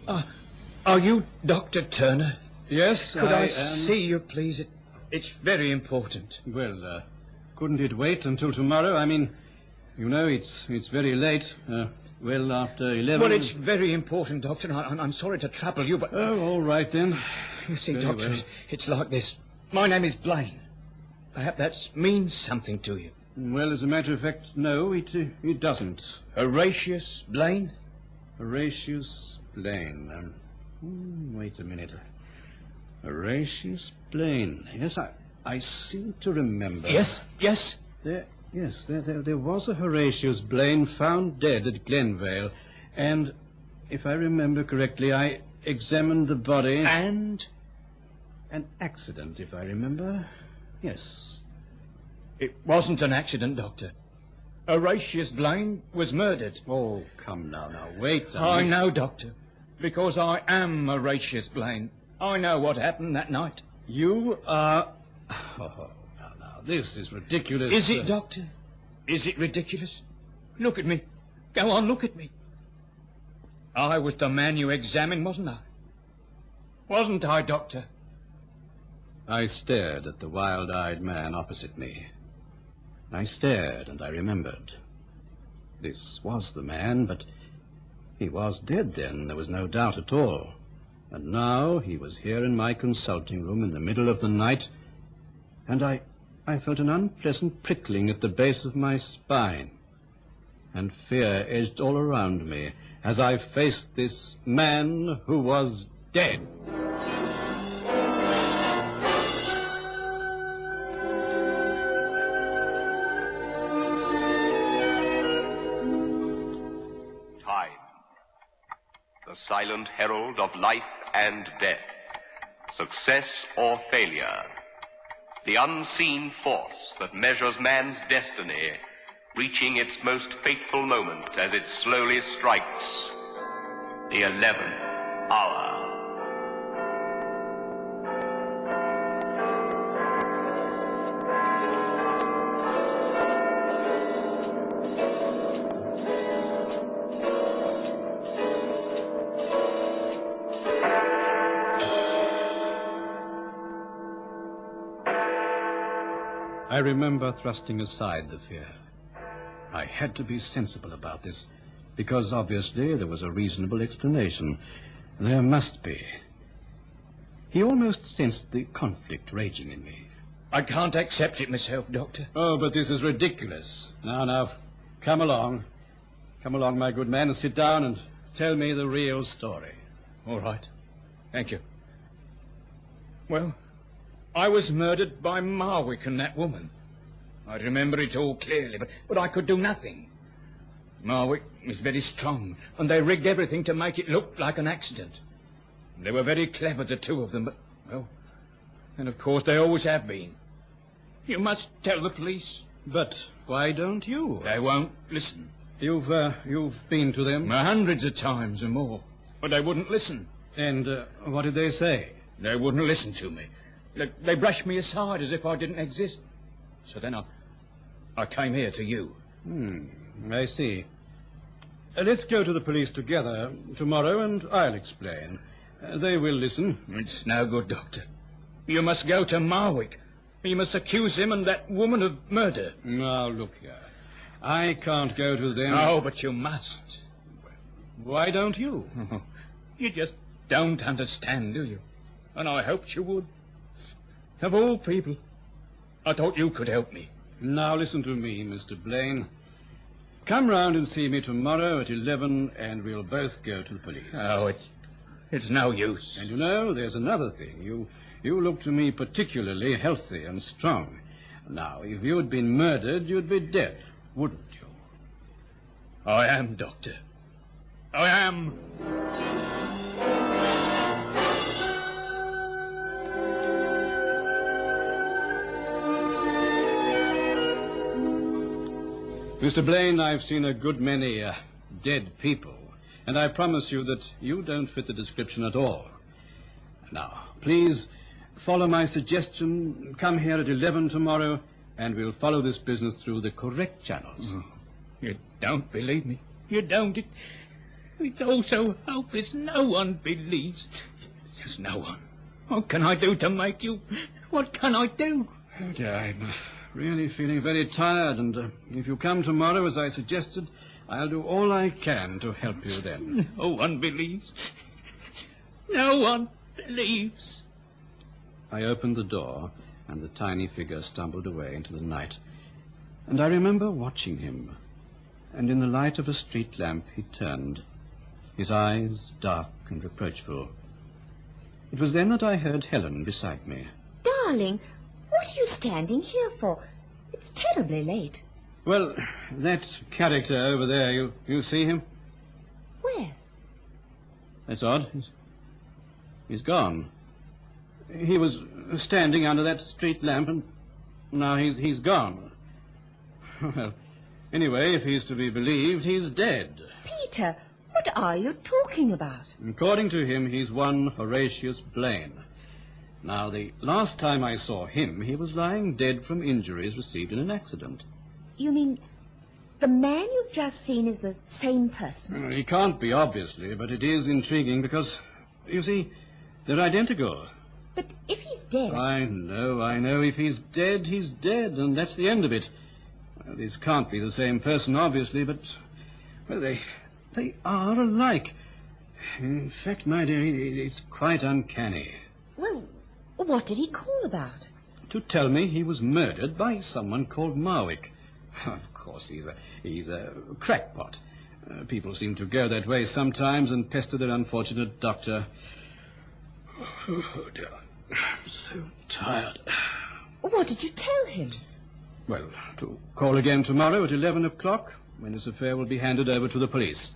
Are you Dr. Turner? Yes, Could I am. see you, please? It's very important. Well, couldn't it wait until tomorrow? I mean, you know, it's very late. Well, after 11... Well, it's very important, Doctor. I'm sorry to trouble you, but... Oh, all right, then. You see, Very Doctor, well. it's like this. My name is Blaine. Perhaps that means something to you. Well, as a matter of fact, no, it doesn't. Horatius Blaine? Horatius Blaine. Wait a minute. Horatius Blaine. Yes, I seem to remember. Yes. There was a Horatius Blaine found dead at Glenvale. And, if I remember correctly, I examined the body. And? An accident, if I remember. Yes. It wasn't an accident, Doctor. Horatius Blaine was murdered. Oh, come now, wait a I minute. know, Doctor, because I am Horatius Blaine. I know what happened that night. You are... Oh, now, this is ridiculous. Is it, Doctor? Is it ridiculous? Look at me. Go on, look at me. I was the man you examined, wasn't I? Wasn't I, Doctor? I stared at the wild-eyed man opposite me. I stared, and I remembered. This was the man, but he was dead then, there was no doubt at all. And now he was here in my consulting room in the middle of the night, and I felt an unpleasant prickling at the base of my spine, and fear edged all around me as I faced this man who was dead. The silent herald of life and death, success or failure, the unseen force that measures man's destiny, reaching its most fateful moment as it slowly strikes the 11th hour. I remember thrusting aside the fear. I had to be sensible about this, because obviously there was a reasonable explanation. There must be. He almost sensed the conflict raging in me. I can't accept it myself, Doctor. Oh, but this is ridiculous. Now, come along. Come along, my good man, and sit down and tell me the real story. All right. Thank you. Well, I was murdered by Marwick and that woman. I remember it all clearly, but I could do nothing. Marwick was very strong, and they rigged everything to make it look like an accident. They were very clever, the two of them, but, well, and of course they always have been. You must tell the police. But why don't you? They won't listen. You've been to them? Hundreds of times and more, but they wouldn't listen. And what did they say? They wouldn't listen to me. They brushed me aside as if I didn't exist. So then I came here to you. I see. Let's go to the police together tomorrow, and I'll explain. They will listen. It's no good, Doctor. You must go to Marwick. You must accuse him and that woman of murder. Now, look here. I can't go to them. No, but you must. Why don't you? You just don't understand, do you? And I hoped you would. Of all people, I thought you could help me. Now listen to me, Mr. Blaine. Come round and see me tomorrow at 11, and we'll both go to the police. Oh, it's no use. And you know, there's another thing. You look to me particularly healthy and strong. Now, if you'd been murdered, you'd be dead, wouldn't you? I am, Doctor. I am. Mr. Blaine, I've seen a good many dead people, and I promise you that you don't fit the description at all. Now, please follow my suggestion. Come here at 11 tomorrow, and we'll follow this business through the correct channels. You don't believe me. You don't. It's all so hopeless. No one believes. There's no one. What can I do to make you... What can I do? Oh, dear, I'm really feeling very tired, and if you come tomorrow, as I suggested, I'll do all I can to help you then. No one believes. No one believes. I opened the door, and the tiny figure stumbled away into the night. And I remember watching him, and in the light of a street lamp he turned, his eyes dark and reproachful. It was then that I heard Helen beside me. Darling, what are you standing here for? It's terribly late. Well, that character over there, you see him? Where? That's odd. He's gone. He was standing under that street lamp, and now he's gone. Well, anyway, if he's to be believed, he's dead. Peter, what are you talking about? According to him, he's one Horatius Blaine. Now, the last time I saw him, he was lying dead from injuries received in an accident. You mean the man you've just seen is the same person? He can't be, obviously, but it is intriguing because, you see, they're identical. But if he's dead... I know. If he's dead, he's dead, and that's the end of it. Well, this can't be the same person, obviously, but... Well, they are alike. In fact, my dear, it's quite uncanny. Well, what did he call about? To tell me he was murdered by someone called Marwick. Of course, he's a crackpot. People seem to go that way sometimes and pester their unfortunate doctor. Oh, dear. I'm so tired. What did you tell him? Well, to call again tomorrow at 11 o'clock, when this affair will be handed over to the police.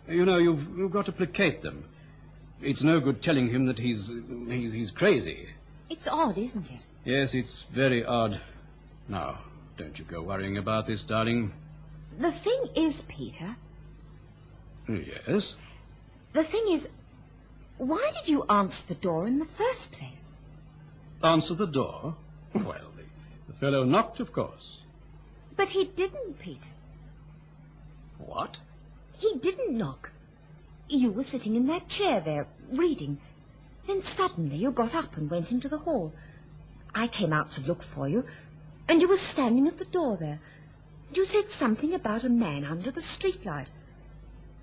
You know, you've got to placate them. It's no good telling him that he's crazy. It's odd, isn't it? Yes, it's very odd. Now, don't you go worrying about this, darling. The thing is, Peter... Yes? The thing is, why did you answer the door in the first place? Answer the door? Well, the fellow knocked, of course. But he didn't, Peter. What? He didn't knock. You were sitting in that chair there, reading. Then suddenly you got up and went into the hall. I came out to look for you, and you were standing at the door there. You said something about a man under the streetlight.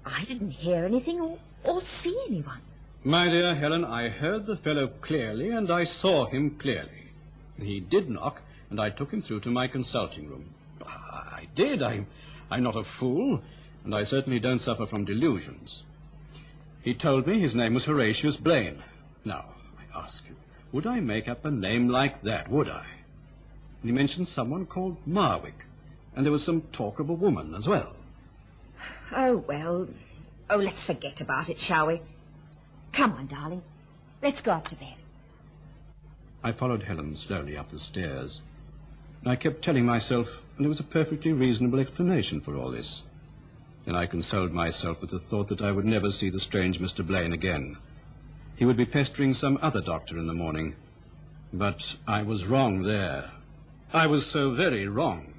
I didn't hear anything or see anyone. My dear Helen, I heard the fellow clearly, and I saw him clearly. He did knock, and I took him through to my consulting room. I did. I'm not a fool, and I certainly don't suffer from delusions. He told me his name was Horatius Blaine. Now, I ask you, would I make up a name like that, would I? And he mentioned someone called Marwick, and there was some talk of a woman as well. Oh, well... Oh, let's forget about it, shall we? Come on, darling. Let's go up to bed. I followed Helen slowly up the stairs. I kept telling myself there was a perfectly reasonable explanation for all this. Then I consoled myself with the thought that I would never see the strange Mr. Blaine again. He would be pestering some other doctor in the morning. But I was wrong there. I was so very wrong.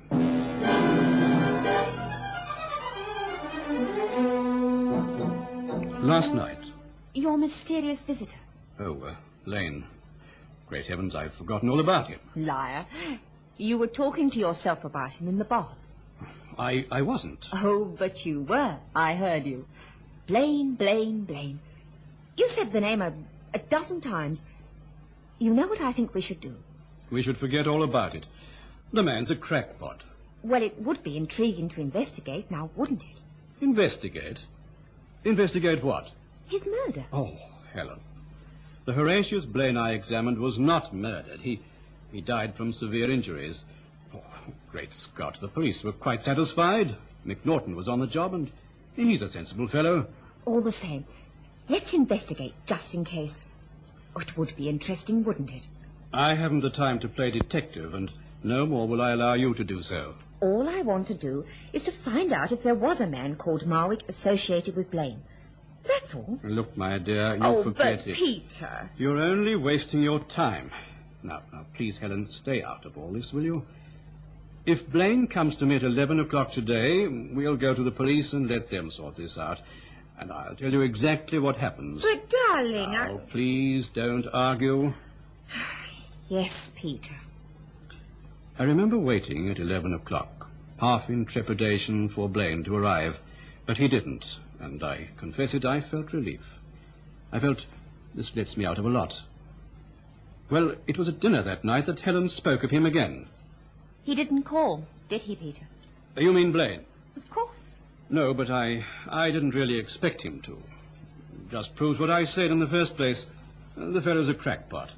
Last night. Your mysterious visitor. Oh, Lane. Great heavens, I've forgotten all about him. Liar. You were talking to yourself about him in the bath. I wasn't. Oh, but you were. I heard you. Blaine, Blaine, Blaine. You said the name a dozen times. You know what I think we should do? We should forget all about it. The man's a crackpot. Well, it would be intriguing to investigate, now wouldn't it? Investigate? Investigate what? His murder. Oh, Helen. The Horatius Blaine I examined was not murdered. He died from severe injuries. Oh, great Scott, the police were quite satisfied. McNaughton was on the job, and he's a sensible fellow. All the same, let's investigate, just in case. Oh, it would be interesting, wouldn't it? I haven't the time to play detective, and no more will I allow you to do so. All I want to do is to find out if there was a man called Marwick associated with Blaine. That's all. Look, my dear, you forget but it. Peter... You're only wasting your time. Now, please, Helen, stay out of all this, will you? If Blaine comes to me at 11 o'clock today, we'll go to the police and let them sort this out. and I'll tell you exactly what happens. But, darling, Now, please don't argue. Yes, Peter. I remember waiting at 11 o'clock, half in trepidation for Blaine to arrive, but he didn't, and I confess it, I felt relief. I felt this lets me out of a lot. Well, it was at dinner that night that Helen spoke of him again. He didn't call, did he, Peter? You mean Blaine? Of course. No, but I didn't really expect him to. Just proves what I said in the first place. The fellow's a crackpot.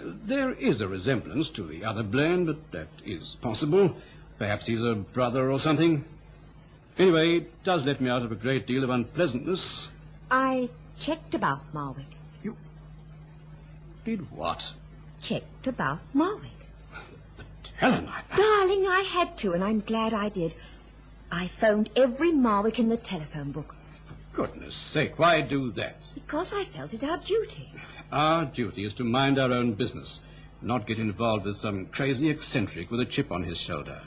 There is a resemblance to the other Blaine, but that is possible. Perhaps he's a brother or something. Anyway, it does let me out of a great deal of unpleasantness. I checked about Marwick. You did what? Checked about Marwick. But Helen, Darling, I had to, and I'm glad I did. I phoned every Marwick in the telephone book. For goodness sake, why do that? Because I felt it our duty. Our duty is to mind our own business, not get involved with some crazy eccentric with a chip on his shoulder.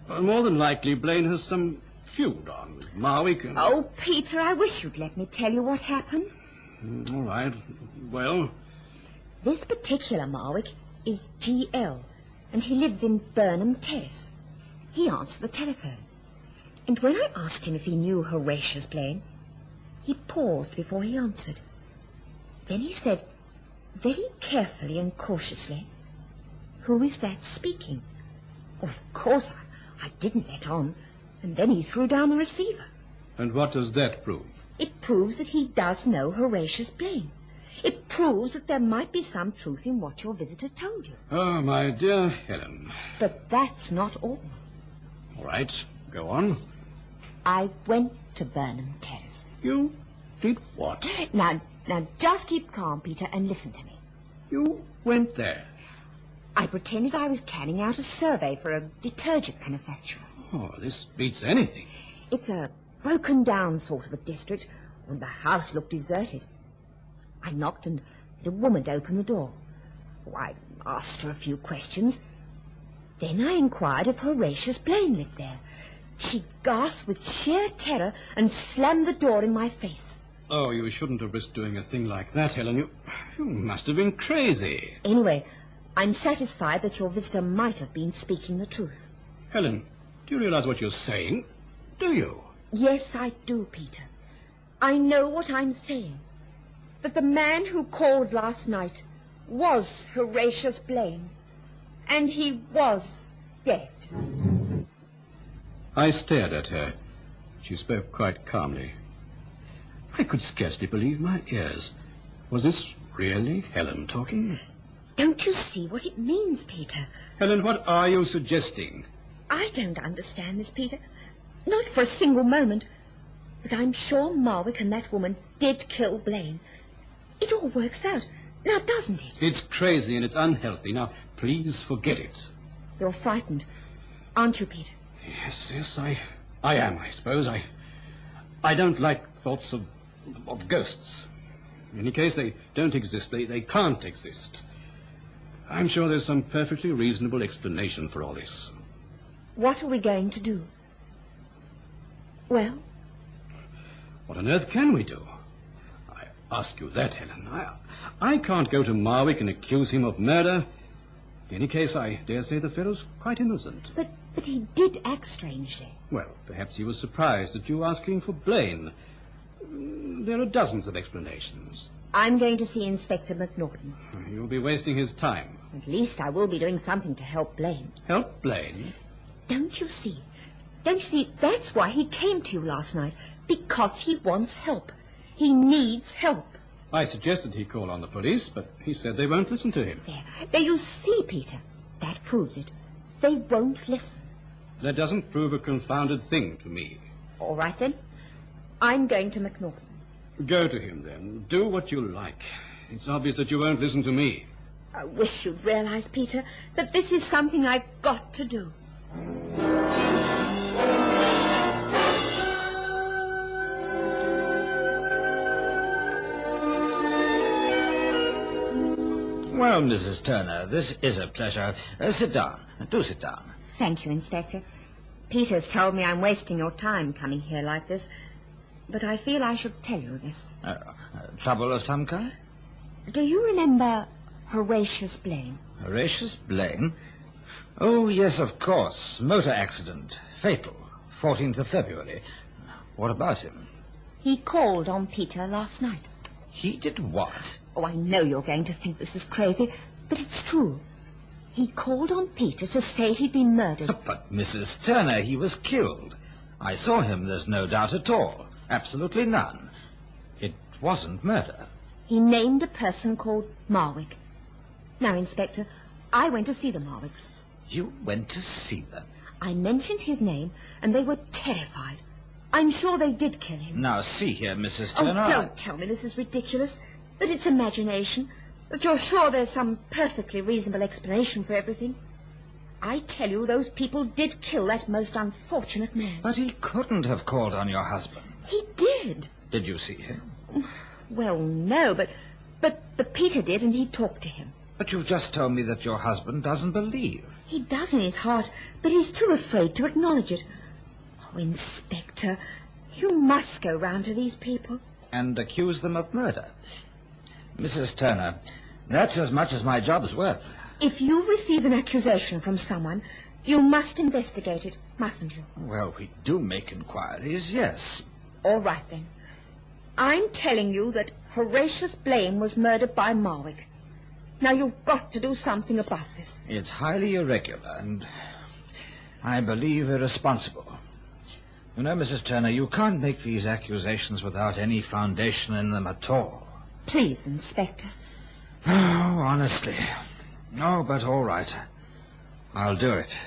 Well, more than likely, Blaine has some feud on with Marwick and... Oh, Peter, I wish you'd let me tell you what happened. All right. Well? This particular Marwick is G.L., and he lives in Burnham Terrace. He answered the telephone. And when I asked him if he knew Horatius Blaine, he paused before he answered. Then he said, very carefully and cautiously, "Who is that speaking?" Of course, I didn't let on, and then he threw down the receiver. And what does that prove? It proves that he does know Horatius Blaine. It proves that there might be some truth in what your visitor told you. Oh, my dear Helen. But that's not all. All right, go on. I went to Burnham Terrace. You did what? Now, just keep calm, Peter, and listen to me. You went there? I pretended I was carrying out a survey for a detergent manufacturer. Oh, this beats anything. It's a broken-down sort of a district, and the house looked deserted. I knocked, and a woman opened the door. I asked her a few questions. Then I inquired if Horatius Blaine lived there. She gasped with sheer terror and slammed the door in my face. Oh, you shouldn't have risked doing a thing like that, Helen. You must have been crazy. Anyway, I'm satisfied that your visitor might have been speaking the truth. Helen, do you realize what you're saying? Do you? Yes, I do, Peter. I know what I'm saying. That the man who called last night was Horatius Blaine. And he was dead. I stared at her. She spoke quite calmly. I could scarcely believe my ears. Was this really Helen talking? Don't you see what it means, Peter? Helen, what are you suggesting? I don't understand this, Peter. Not for a single moment. But I'm sure Marwick and that woman did kill Blaine. It all works out, now doesn't it? It's crazy and it's unhealthy. Now, please forget it. You're frightened, aren't you, Peter? Yes, I am, I suppose. I don't like thoughts of ghosts. In any case, they don't exist. They can't exist. I'm sure there's some perfectly reasonable explanation for all this. What are we going to do? Well? What on earth can we do? I ask you that, Helen. I can't go to Marwick and accuse him of murder. In any case, I dare say the fellow's quite innocent. But he did act strangely. Well, perhaps he was surprised at you asking for Blaine. There are dozens of explanations. I'm going to see Inspector McNaughton. You'll be wasting his time. At least I will be doing something to help Blaine. Help Blaine? Don't you see? That's why he came to you last night. Because he wants help. He needs help. I suggested he call on the police, but he said they won't listen to him. There you see, Peter. That proves it. They won't listen. That doesn't prove a confounded thing to me. All right, then. I'm going to McNaughton. Go to him, then. Do what you like. It's obvious that you won't listen to me. I wish you'd realize, Peter, that this is something I've got to do. Well, Mrs. Turner, this is a pleasure. Sit down. Do sit down. Thank you, Inspector. Peter's told me I'm wasting your time coming here like this. but I feel I should tell you this. Trouble of some kind? Do you remember Horatius Blaine? Horatius Blaine? Oh, yes, of course. Motor accident. Fatal. 14th of February. What about him? He called on Peter last night. He did what? Oh, I know you're going to think this is crazy, but it's true. He called on Peter to say he'd been murdered. But, Mrs. Turner, he was killed. I saw him, there's no doubt at all. Absolutely none. It wasn't murder. He named a person called Marwick. Now, Inspector, I went to see the Marwicks. You went to see them? I mentioned his name, and they were terrified. I'm sure they did kill him. Now, see here, Mrs. Turner. Oh, don't tell me this is ridiculous, that it's imagination, that you're sure there's some perfectly reasonable explanation for everything. I tell you, those people did kill that most unfortunate man. But he couldn't have called on your husband. He did. Did you see him? Well, no, but Peter did, and he talked to him. But you've just told me that your husband doesn't believe. He does in his heart, but he's too afraid to acknowledge it. Oh, Inspector, you must go round to these people. And accuse them of murder. Mrs. Turner, that's as much as my job's worth. If you receive an accusation from someone, you must investigate it, mustn't you? Well, we do make inquiries, yes. All right, then. I'm telling you that Horatius Blaine was murdered by Marwick. Now, you've got to do something about this. It's highly irregular and, I believe, irresponsible. You know, Mrs. Turner, you can't make these accusations without any foundation in them at all. Please, Inspector. Oh, honestly. Oh, but all right. I'll do it.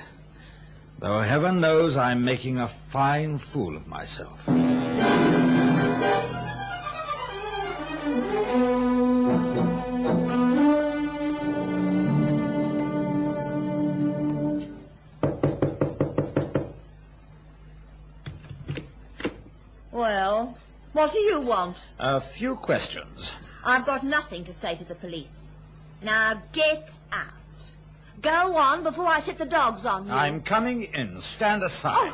Though heaven knows I'm making a fine fool of myself. Well, what do you want? A few questions. I've got nothing to say to the police. Now get out. Go on before I set the dogs on you. I'm coming in. Stand aside.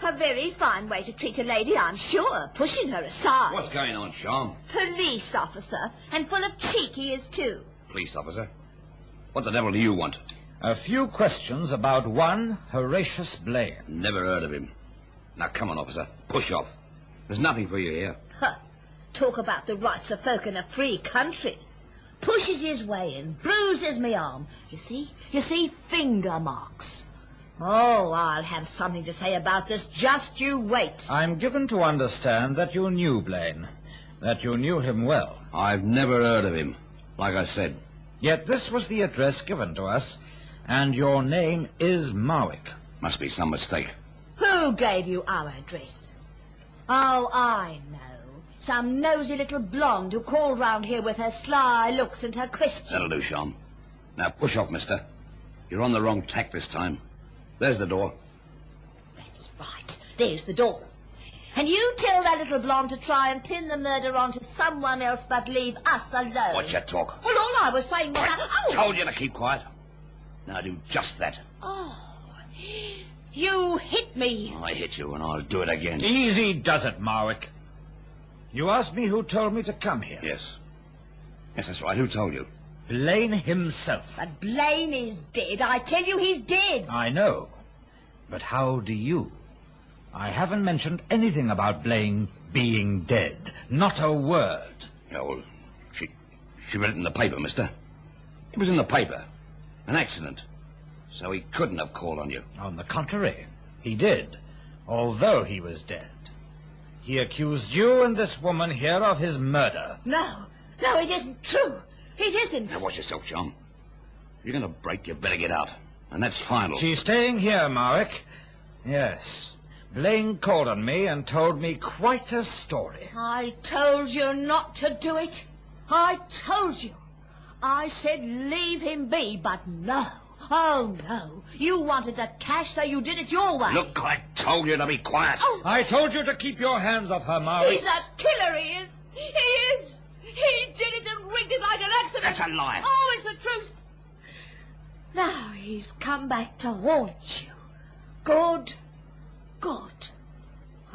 Oh, a very fine way to treat a lady, I'm sure, pushing her aside. What's going on, Sean? Police officer, and full of cheek he is too. Police officer? What the devil do you want? A few questions about one Horatius Blaine. Never heard of him. Now, come on, officer. Push off. There's nothing for you here. Huh. Talk about the rights of folk in a free country. Pushes his way in, bruises me arm. You see, finger marks. Oh, I'll have something to say about this. Just you wait. I'm given to understand that you knew Blaine, that you knew him well. I've never heard of him, like I said. Yet this was the address given to us, and your name is Marwick. Must be some mistake. Who gave you our address? Oh, I know. Some nosy little blonde who called round here with her sly looks and her questions. That'll do, Sean. Now, push off, mister. You're on the wrong tack this time. There's the door. That's right. There's the door. And you tell that little blonde to try and pin the murder onto someone else but leave us alone. Watch your talk. Well, all I was saying was that... I told you to keep quiet. Now do just that. Oh, you hit me. I hit you and I'll do it again. Easy does it, Marwick. You asked me who told me to come here. Yes. Yes, that's right. Who told you? Blaine himself. But Blaine is dead. I tell you, he's dead. I know. But how do you? I haven't mentioned anything about Blaine being dead. Not a word. Yeah, well, she read it in the paper, mister. It was in the paper. An accident. So he couldn't have called on you. On the contrary, he did, although he was dead. He accused you and this woman here of his murder. No, it isn't true. It isn't. Now watch yourself, John. If you're going to break, you better get out. And that's final. She's staying here, Marwick. Yes. Blaine called on me and told me quite a story. I told you not to do it. I told you. I said leave him be, but no. Oh, no. You wanted the cash, so you did it your way. Look, I told you to be quiet. Oh. I told you to keep your hands off her, Marwick. He's a killer, he is. He is. He did it and rigged it like an accident. That's a lie. Oh, it's the truth. Now he's come back to haunt you. Good. Good.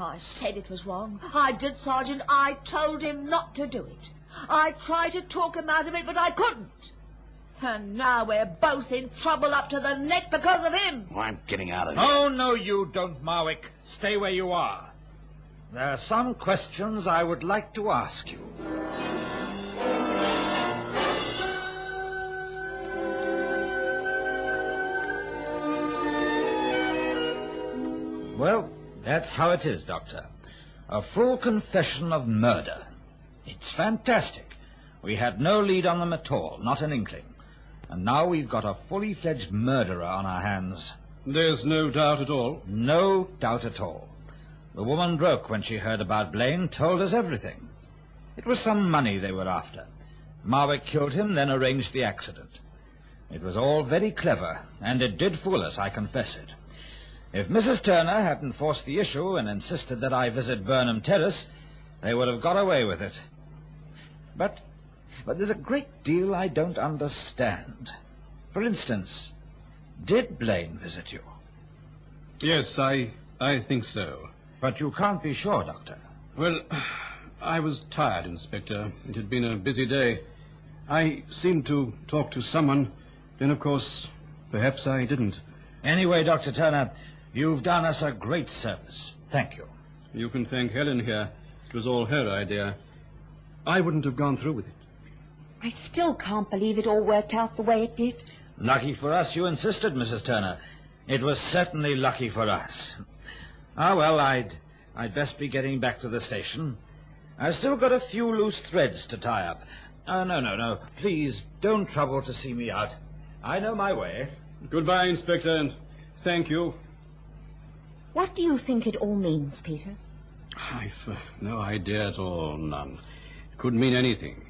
I said it was wrong. I did, Sergeant. I told him not to do it. I tried to talk him out of it, but I couldn't. And now we're both in trouble up to the neck because of him. Oh, I'm getting out of here. Oh, no, you don't, Marwick. Stay where you are. There are some questions I would like to ask you. Well, that's how it is, Doctor. A full confession of murder. It's fantastic. We had no lead on them at all, not an inkling. And now we've got a fully fledged murderer on our hands. There's no doubt at all. No doubt at all. The woman broke when she heard about Blaine, told us everything. It was some money they were after. Marwick killed him, then arranged the accident. It was all very clever, and it did fool us, I confess it. If Mrs. Turner hadn't forced the issue and insisted that I visit Burnham Terrace, they would have got away with it. But there's a great deal I don't understand. For instance, did Blaine visit you? Yes, I think so. But you can't be sure, Doctor. Well, I was tired, Inspector. It had been a busy day. I seemed to talk to someone. Then, of course, perhaps I didn't. Anyway, Dr. Turner, you've done us a great service. Thank you. You can thank Helen here. It was all her idea. I wouldn't have gone through with it. I still can't believe it all worked out the way it did. Lucky for us you insisted, Mrs. Turner. It was certainly lucky for us. Ah, well, I'd best be getting back to the station. I've still got a few loose threads to tie up. No. Please, don't trouble to see me out. I know my way. Goodbye, Inspector, and thank you. What do you think it all means, Peter? I've no idea at all, none. It could mean anything.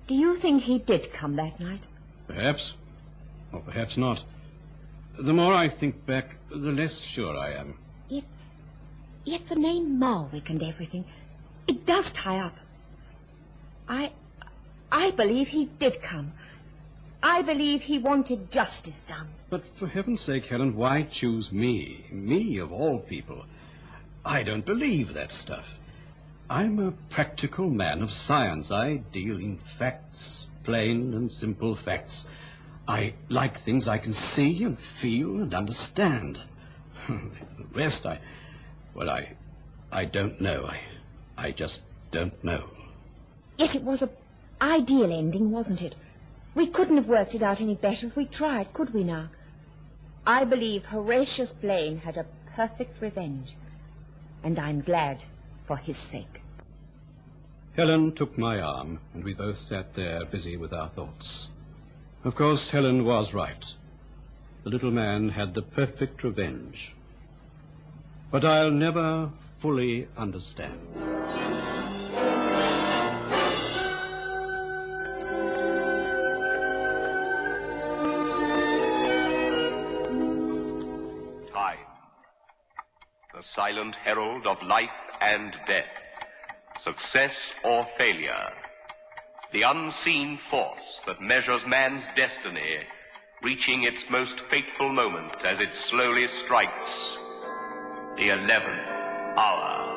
Do you think he did come that night? Perhaps, or perhaps not. The more I think back, the less sure I am. Yet the name Marwick and everything, it does tie up. I believe he did come. I believe he wanted justice done. But for heaven's sake, Helen, why choose me? Me, of all people. I don't believe that stuff. I'm a practical man of science. I deal in facts, plain and simple facts. I like things I can see and feel and understand. The rest, I don't know. I just don't know. Yet it was an ideal ending, wasn't it? We couldn't have worked it out any better if we tried, could we now? I believe Horatius Blaine had a perfect revenge, and I'm glad for his sake. Helen took my arm, and we both sat there busy with our thoughts. Of course, Helen was right. The little man had the perfect revenge. But I'll never fully understand. Time, the silent herald of life and death, success or failure, the unseen force that measures man's destiny, reaching its most fateful moment as it slowly strikes the 11th hour.